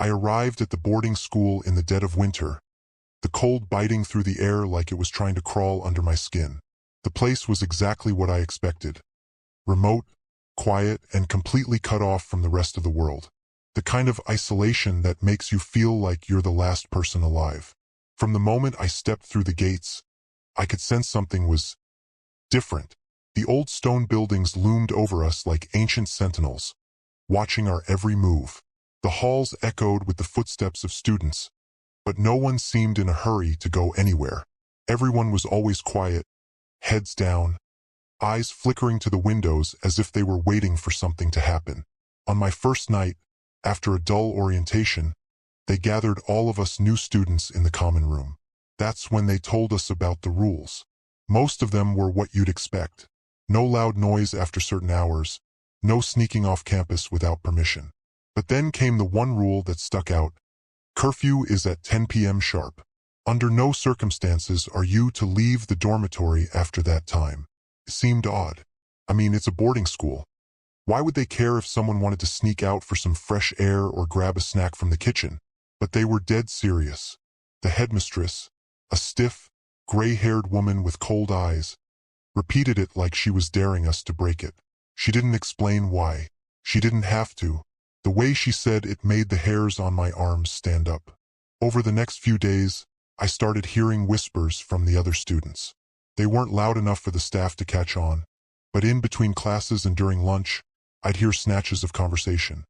I arrived at the boarding school in the dead of winter, the cold biting through the air like it was trying to crawl under my skin. The place was exactly what I expected. Remote, quiet, and completely cut off from the rest of the world. The kind of isolation that makes you feel like you're the last person alive. From the moment I stepped through the gates, I could sense something was different. The old stone buildings loomed over us like ancient sentinels, watching our every move. The halls echoed with the footsteps of students, but no one seemed in a hurry to go anywhere. Everyone was always quiet, heads down, eyes flickering to the windows as if they were waiting for something to happen. On my first night, after a dull orientation, they gathered all of us new students in the common room. That's when they told us about the rules. Most of them were what you'd expect. No loud noise after certain hours, no sneaking off campus without permission. But then came the one rule that stuck out. Curfew is at 10 p.m. sharp. Under no circumstances are you to leave the dormitory after that time. It seemed odd. I mean, it's a boarding school. Why would they care if someone wanted to sneak out for some fresh air or grab a snack from the kitchen? But they were dead serious. The headmistress, a stiff, gray-haired woman with cold eyes, repeated it like she was daring us to break it. She didn't explain why. She didn't have to. The way she said it made the hairs on my arms stand up. Over the next few days, I started hearing whispers from the other students. They weren't loud enough for the staff to catch on, but in between classes and during lunch, I'd hear snatches of conversation.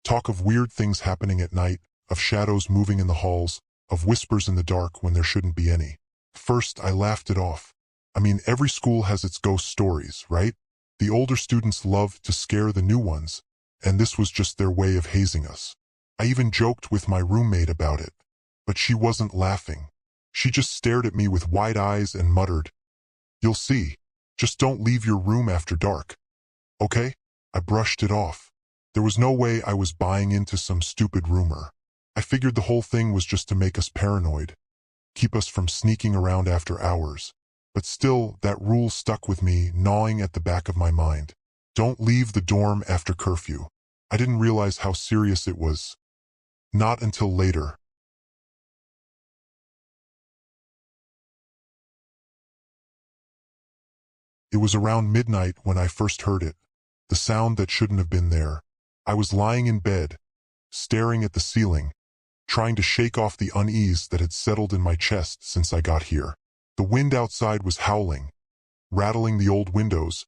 Talk of weird things happening at night, of shadows moving in the halls, of whispers in the dark when there shouldn't be any. First, I laughed it off. I mean, every school has its ghost stories, right? The older students love to scare the new ones, and this was just their way of hazing us. I even joked with my roommate about it, but she wasn't laughing. She just stared at me with wide eyes and muttered, "You'll see. Just don't leave your room after dark." Okay? I brushed it off. There was no way I was buying into some stupid rumor. I figured the whole thing was just to make us paranoid, keep us from sneaking around after hours. But still, that rule stuck with me, gnawing at the back of my mind. Don't leave the dorm after curfew. I didn't realize how serious it was. Not until later. It was around midnight when I first heard it, the sound that shouldn't have been there. I was lying in bed, staring at the ceiling, trying to shake off the unease that had settled in my chest since I got here. The wind outside was howling, rattling the old windows,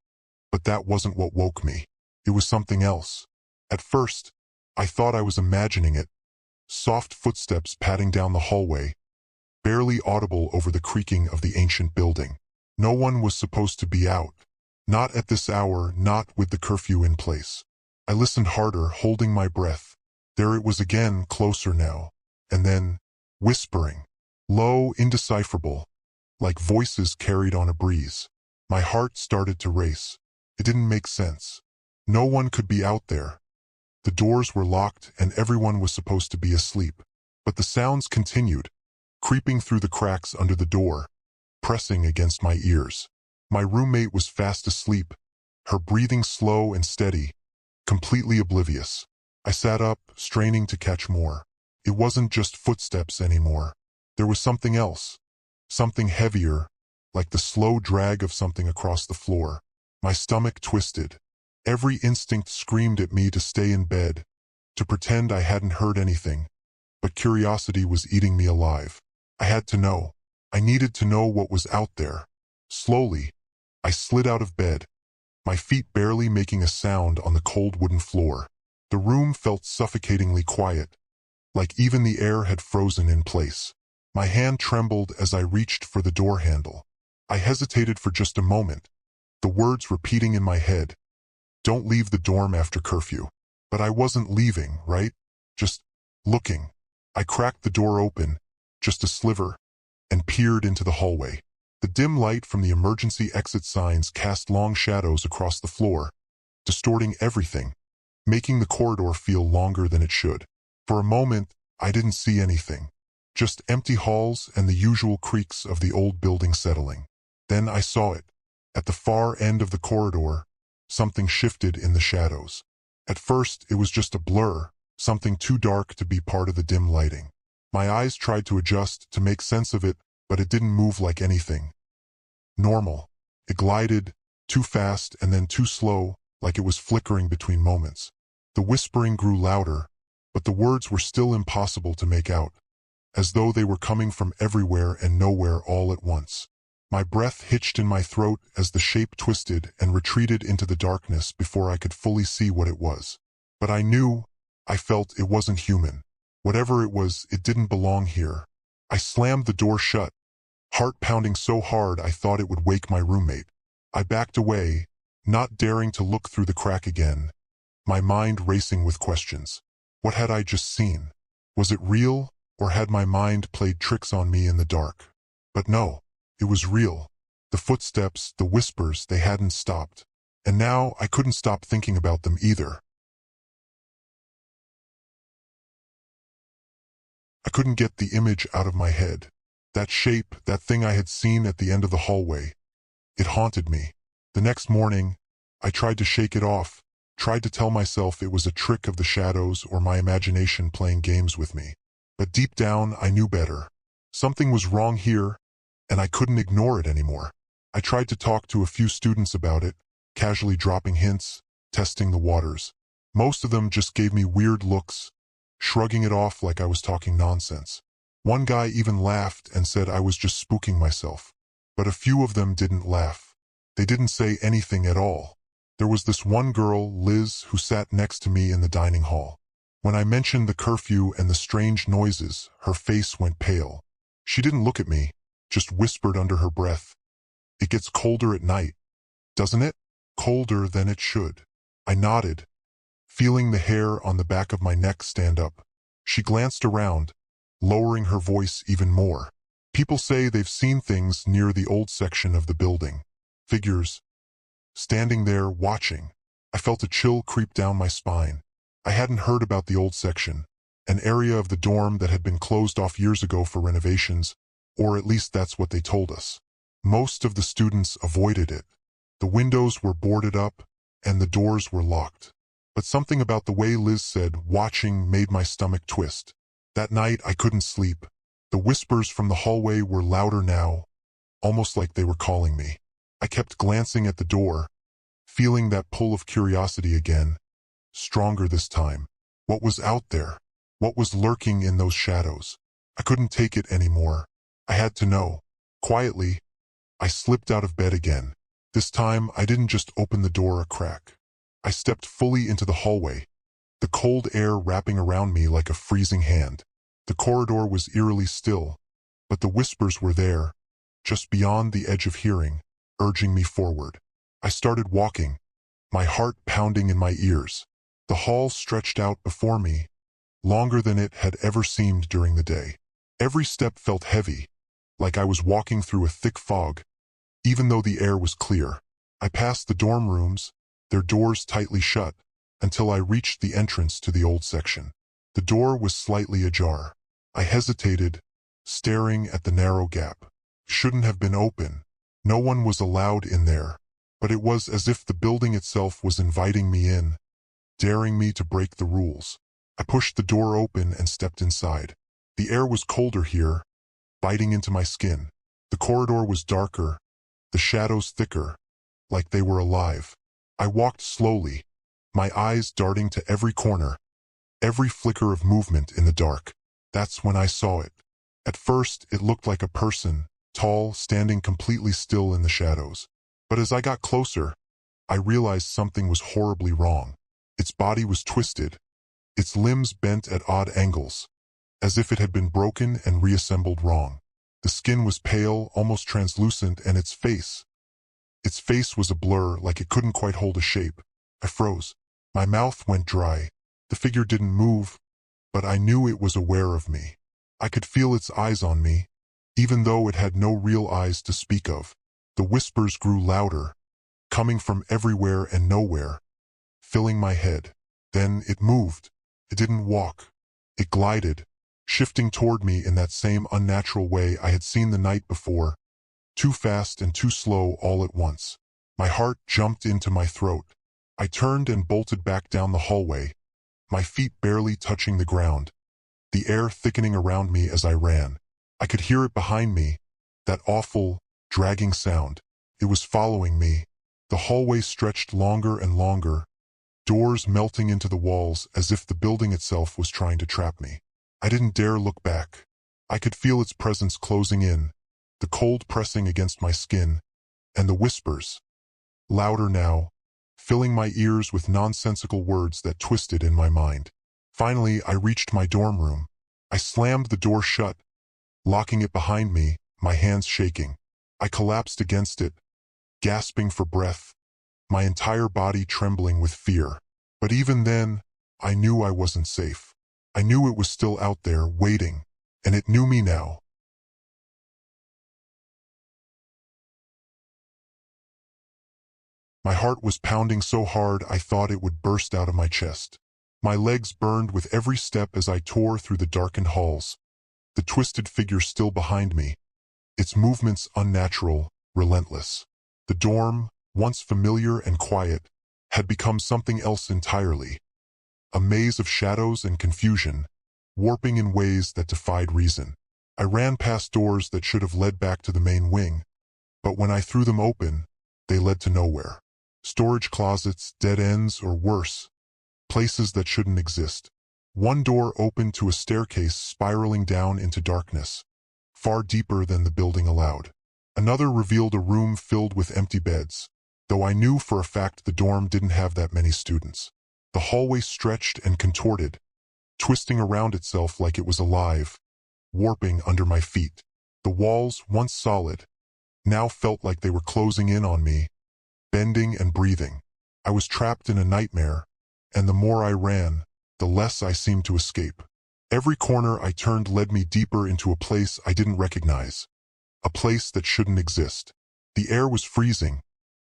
but that wasn't what woke me. It was something else. At first, I thought I was imagining it. Soft footsteps padding down the hallway, barely audible over the creaking of the ancient building. No one was supposed to be out. Not at this hour, not with the curfew in place. I listened harder, holding my breath. There it was again, closer now. And then, whispering. Low, indecipherable, like voices carried on a breeze. My heart started to race. It didn't make sense. No one could be out there. The doors were locked and everyone was supposed to be asleep. But the sounds continued, creeping through the cracks under the door, pressing against my ears. My roommate was fast asleep, her breathing slow and steady, completely oblivious. I sat up, straining to catch more. It wasn't just footsteps anymore. There was something else, something heavier, like the slow drag of something across the floor. My stomach twisted. Every instinct screamed at me to stay in bed, to pretend I hadn't heard anything. But curiosity was eating me alive. I had to know. I needed to know what was out there. Slowly, I slid out of bed, my feet barely making a sound on the cold wooden floor. The room felt suffocatingly quiet, like even the air had frozen in place. My hand trembled as I reached for the door handle. I hesitated for just a moment, the words repeating in my head, "Don't leave the dorm after curfew." But I wasn't leaving, right? Just looking. I cracked the door open, just a sliver, and peered into the hallway. The dim light from the emergency exit signs cast long shadows across the floor, distorting everything, making the corridor feel longer than it should. For a moment, I didn't see anything, just empty halls and the usual creaks of the old building settling. Then I saw it. At the far end of the corridor, something shifted in the shadows. At first, it was just a blur, something too dark to be part of the dim lighting. My eyes tried to adjust to make sense of it, but it didn't move like anything normal. It glided, too fast and then too slow, like it was flickering between moments. The whispering grew louder, but the words were still impossible to make out, as though they were coming from everywhere and nowhere all at once. My breath hitched in my throat as the shape twisted and retreated into the darkness before I could fully see what it was. But I felt it wasn't human. Whatever it was, it didn't belong here. I slammed the door shut, heart pounding so hard I thought it would wake my roommate. I backed away, not daring to look through the crack again, my mind racing with questions. What had I just seen? Was it real, or had my mind played tricks on me in the dark? But no, it was real. The footsteps, the whispers, they hadn't stopped. And now I couldn't stop thinking about them either. I couldn't get the image out of my head. That shape, that thing I had seen at the end of the hallway. It haunted me. The next morning, I tried to shake it off, tried to tell myself it was a trick of the shadows or my imagination playing games with me. But deep down, I knew better. Something was wrong here, and I couldn't ignore it anymore. I tried to talk to a few students about it, casually dropping hints, testing the waters. Most of them just gave me weird looks, shrugging it off like I was talking nonsense. One guy even laughed and said I was just spooking myself. But a few of them didn't laugh. They didn't say anything at all. There was this one girl, Liz, who sat next to me in the dining hall. When I mentioned the curfew and the strange noises, her face went pale. She didn't look at me, just whispered under her breath, "It gets colder at night, doesn't it?" Colder than it should. I nodded, feeling the hair on the back of my neck stand up. She glanced around, lowering her voice even more. "People say they've seen things near the old section of the building. Figures. Standing there, watching." I felt a chill creep down my spine. I hadn't heard about the old section, an area of the dorm that had been closed off years ago for renovations, or at least that's what they told us. Most of the students avoided it. The windows were boarded up, and the doors were locked. But something about the way Liz said, "watching," made my stomach twist. That night, I couldn't sleep. The whispers from the hallway were louder now, almost like they were calling me. I kept glancing at the door, feeling that pull of curiosity again, stronger this time. What was out there? What was lurking in those shadows? I couldn't take it anymore. I had to know. Quietly, I slipped out of bed again. This time, I didn't just open the door a crack. I stepped fully into the hallway, the cold air wrapping around me like a freezing hand. The corridor was eerily still, but the whispers were there, just beyond the edge of hearing, urging me forward. I started walking, my heart pounding in my ears. The hall stretched out before me, longer than it had ever seemed during the day. Every step felt heavy, like I was walking through a thick fog, even though the air was clear. I passed the dorm rooms, their doors tightly shut, until I reached the entrance to the old section. The door was slightly ajar. I hesitated, staring at the narrow gap. Shouldn't have been open. No one was allowed in there, but it was as if the building itself was inviting me in, daring me to break the rules. I pushed the door open and stepped inside. The air was colder here, biting into my skin. The corridor was darker, the shadows thicker, like they were alive. I walked slowly, my eyes darting to every corner, every flicker of movement in the dark. That's when I saw it. At first, it looked like a person, tall, standing completely still in the shadows. But as I got closer, I realized something was horribly wrong. Its body was twisted, its limbs bent at odd angles, as if it had been broken and reassembled wrong. The skin was pale, almost translucent, and its face was a blur, like it couldn't quite hold a shape. I froze. My mouth went dry. The figure didn't move, but I knew it was aware of me. I could feel its eyes on me, even though it had no real eyes to speak of. The whispers grew louder, coming from everywhere and nowhere, filling my head. Then it moved. It didn't walk. It glided, shifting toward me in that same unnatural way I had seen the night before, too fast and too slow all at once. My heart jumped into my throat. I turned and bolted back down the hallway, my feet barely touching the ground, the air thickening around me as I ran. I could hear it behind me, that awful, dragging sound. It was following me. The hallway stretched longer and longer, doors melting into the walls as if the building itself was trying to trap me. I didn't dare look back. I could feel its presence closing in, the cold pressing against my skin, and the whispers, louder now, filling my ears with nonsensical words that twisted in my mind. Finally, I reached my dorm room. I slammed the door shut, locking it behind me, my hands shaking. I collapsed against it, gasping for breath, my entire body trembling with fear. But even then, I knew I wasn't safe. I knew it was still out there, waiting, and it knew me now. My heart was pounding so hard I thought it would burst out of my chest. My legs burned with every step as I tore through the darkened halls, the twisted figure still behind me, its movements unnatural, relentless. The dorm, once familiar and quiet, had become something else entirely. A maze of shadows and confusion, warping in ways that defied reason. I ran past doors that should have led back to the main wing, but when I threw them open, they led to nowhere. Storage closets, dead ends, or worse, places that shouldn't exist. One door opened to a staircase spiraling down into darkness, far deeper than the building allowed. Another revealed a room filled with empty beds, though I knew for a fact the dorm didn't have that many students. The hallway stretched and contorted, twisting around itself like it was alive, warping under my feet. The walls, once solid, now felt like they were closing in on me, bending and breathing. I was trapped in a nightmare, and the more I ran, the less I seemed to escape. Every corner I turned led me deeper into a place I didn't recognize, a place that shouldn't exist. The air was freezing,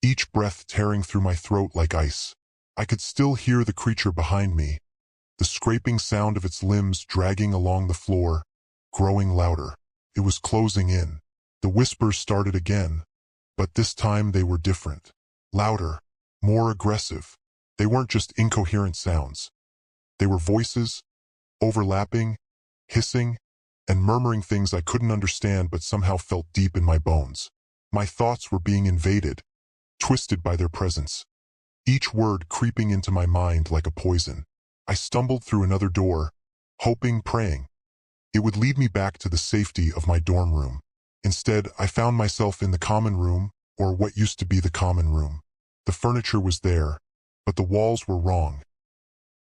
each breath tearing through my throat like ice. I could still hear the creature behind me, the scraping sound of its limbs dragging along the floor, growing louder. It was closing in. The whispers started again, but this time they were different. Louder, more aggressive. They weren't just incoherent sounds. They were voices, overlapping, hissing, and murmuring things I couldn't understand but somehow felt deep in my bones. My thoughts were being invaded, twisted by their presence, each word creeping into my mind like a poison. I stumbled through another door, hoping, praying it would lead me back to the safety of my dorm room. Instead, I found myself in the common room, or what used to be the common room. The furniture was there, but the walls were wrong,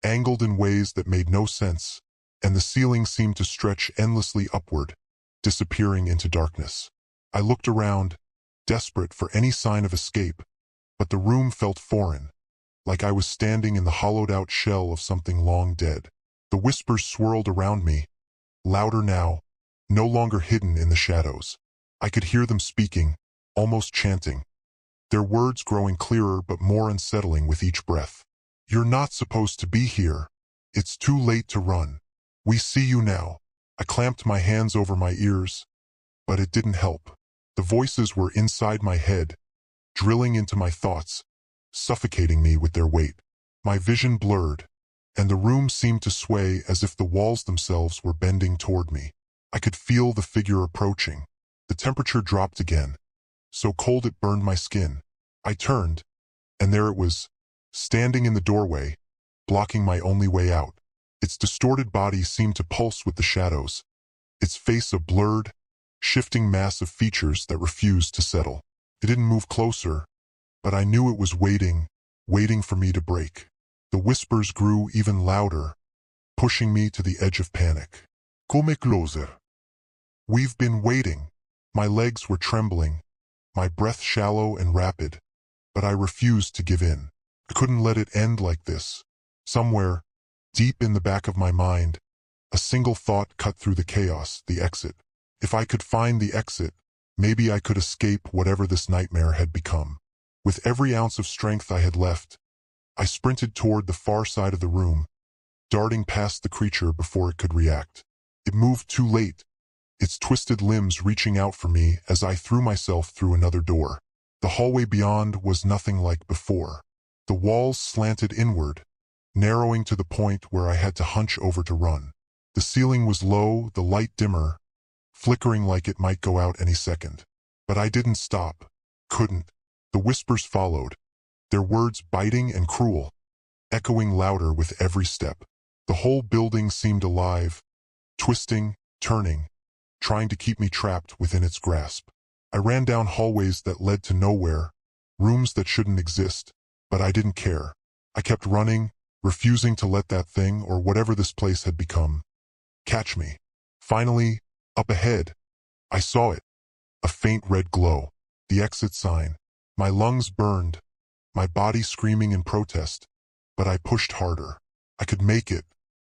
angled in ways that made no sense, and the ceiling seemed to stretch endlessly upward, disappearing into darkness. I looked around, desperate for any sign of escape, but the room felt foreign, like I was standing in the hollowed-out shell of something long dead. The whispers swirled around me, louder now, no longer hidden in the shadows. I could hear them speaking, almost chanting, their words growing clearer but more unsettling with each breath. "You're not supposed to be here. It's too late to run. We see you now." I clamped my hands over my ears, but it didn't help. The voices were inside my head, drilling into my thoughts, suffocating me with their weight. My vision blurred, and the room seemed to sway as if the walls themselves were bending toward me. I could feel the figure approaching. The temperature dropped again, so cold it burned my skin. I turned, and there it was, standing in the doorway, blocking my only way out. Its distorted body seemed to pulse with the shadows, its face a blurred, shifting mass of features that refused to settle. It didn't move closer, but I knew it was waiting, waiting for me to break. The whispers grew even louder, pushing me to the edge of panic. "Come closer." "We've been waiting." My legs were trembling, my breath shallow and rapid, but I refused to give in. I couldn't let it end like this. Somewhere, deep in the back of my mind, a single thought cut through the chaos, the exit. If I could find the exit, maybe I could escape whatever this nightmare had become. With every ounce of strength I had left, I sprinted toward the far side of the room, darting past the creature before it could react. It moved too late, its twisted limbs reaching out for me as I threw myself through another door. The hallway beyond was nothing like before. The walls slanted inward, narrowing to the point where I had to hunch over to run. The ceiling was low, the light dimmer, flickering like it might go out any second. But I didn't stop. Couldn't. The whispers followed, their words biting and cruel, echoing louder with every step. The whole building seemed alive, twisting, turning, trying to keep me trapped within its grasp. I ran down hallways that led to nowhere, rooms that shouldn't exist, but I didn't care. I kept running, refusing to let that thing, or whatever this place had become, catch me. Finally, up ahead, I saw it. A faint red glow. The exit sign. My lungs burned, my body screaming in protest, but I pushed harder. I could make it.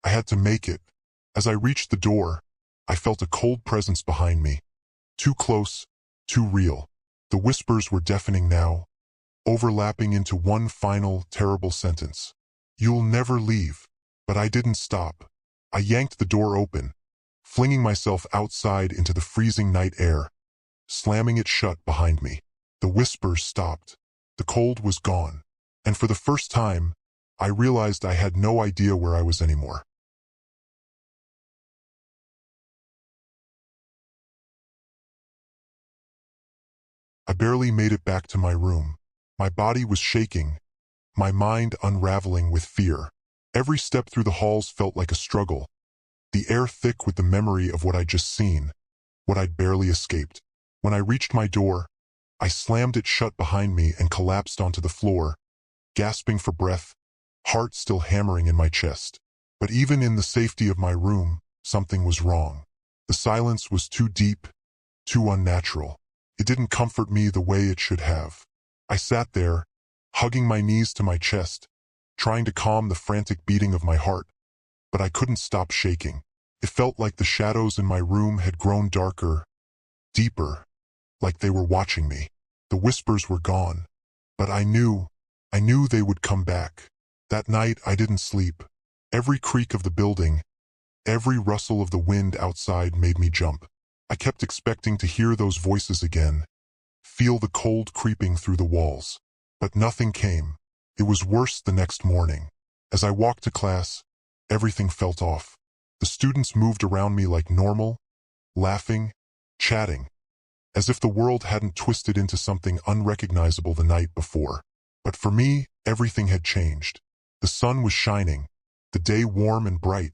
I had to make it. As I reached the door, I felt a cold presence behind me. Too close, too real. The whispers were deafening now, overlapping into one final, terrible sentence. You'll never leave. But I didn't stop. I yanked the door open, flinging myself outside into the freezing night air, slamming it shut behind me. The whispers stopped. The cold was gone. And for the first time, I realized I had no idea where I was anymore. I barely made it back to my room. My body was shaking, my mind unraveling with fear. Every step through the halls felt like a struggle, the air thick with the memory of what I'd just seen, what I'd barely escaped. When I reached my door, I slammed it shut behind me and collapsed onto the floor, gasping for breath, heart still hammering in my chest. But even in the safety of my room, something was wrong. The silence was too deep, too unnatural. It didn't comfort me the way it should have. I sat there, hugging my knees to my chest, trying to calm the frantic beating of my heart, but I couldn't stop shaking. It felt like the shadows in my room had grown darker, deeper, like they were watching me. The whispers were gone, but I knew they would come back. That night I didn't sleep. Every creak of the building, every rustle of the wind outside made me jump. I kept expecting to hear those voices again, feel the cold creeping through the walls. But nothing came. It was worse the next morning. As I walked to class, everything felt off. The students moved around me like normal, laughing, chatting, as if the world hadn't twisted into something unrecognizable the night before. But for me, everything had changed. The sun was shining, the day warm and bright,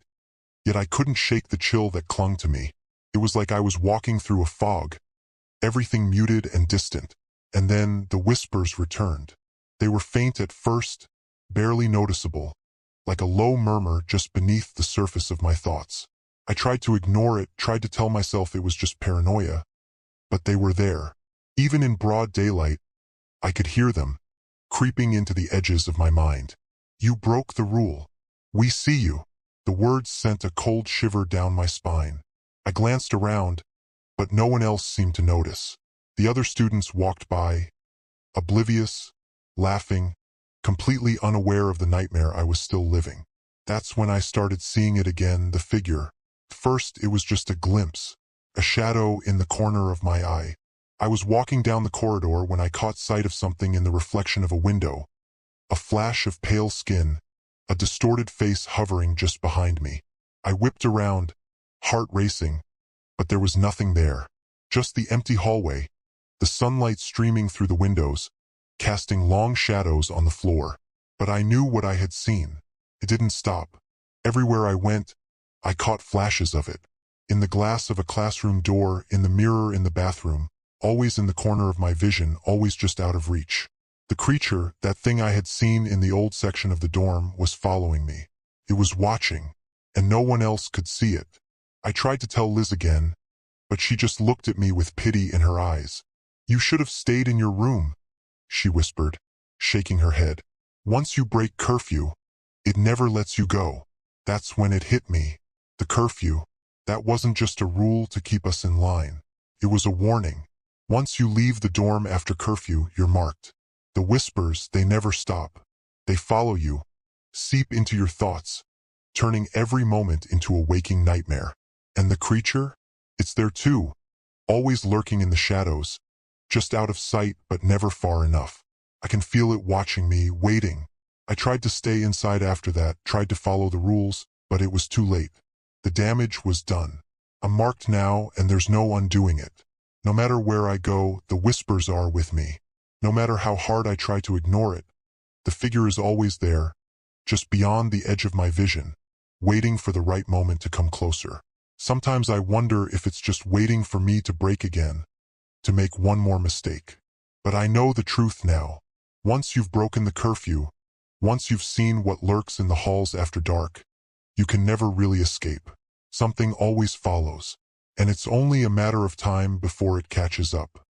yet I couldn't shake the chill that clung to me. It was like I was walking through a fog, everything muted and distant. And then the whispers returned. They were faint at first, barely noticeable, like a low murmur just beneath the surface of my thoughts. I tried to ignore it, tried to tell myself it was just paranoia, but they were there. Even in broad daylight, I could hear them, creeping into the edges of my mind. You broke the rule. We see you. The words sent a cold shiver down my spine. I glanced around, but no one else seemed to notice. The other students walked by, oblivious, laughing, completely unaware of the nightmare I was still living. That's when I started seeing it again, the figure. First, it was just a glimpse, a shadow in the corner of my eye. I was walking down the corridor when I caught sight of something in the reflection of a window. A flash of pale skin, a distorted face hovering just behind me. I whipped around, heart racing, but there was nothing there. Just the empty hallway, the sunlight streaming through the windows, casting long shadows on the floor. But I knew what I had seen. It didn't stop. Everywhere I went, I caught flashes of it. In the glass of a classroom door, in the mirror in the bathroom, always in the corner of my vision, always just out of reach. The creature, that thing I had seen in the old section of the dorm, was following me. It was watching, and no one else could see it. I tried to tell Liz again, but she just looked at me with pity in her eyes. You should have stayed in your room, she whispered, shaking her head. Once you break curfew, it never lets you go. That's when it hit me. The curfew, that wasn't just a rule to keep us in line. It was a warning. Once you leave the dorm after curfew, you're marked. The whispers, they never stop. They follow you, seep into your thoughts, turning every moment into a waking nightmare. And the creature? It's there too, always lurking in the shadows, just out of sight but never far enough. I can feel it watching me, waiting. I tried to stay inside after that, tried to follow the rules, but it was too late. The damage was done. I'm marked now, and there's no undoing it. No matter where I go, the whispers are with me. No matter how hard I try to ignore it, the figure is always there, just beyond the edge of my vision, waiting for the right moment to come closer. Sometimes I wonder if it's just waiting for me to break again, to make one more mistake. But I know the truth now. Once you've broken the curfew, once you've seen what lurks in the halls after dark, you can never really escape. Something always follows, and it's only a matter of time before it catches up.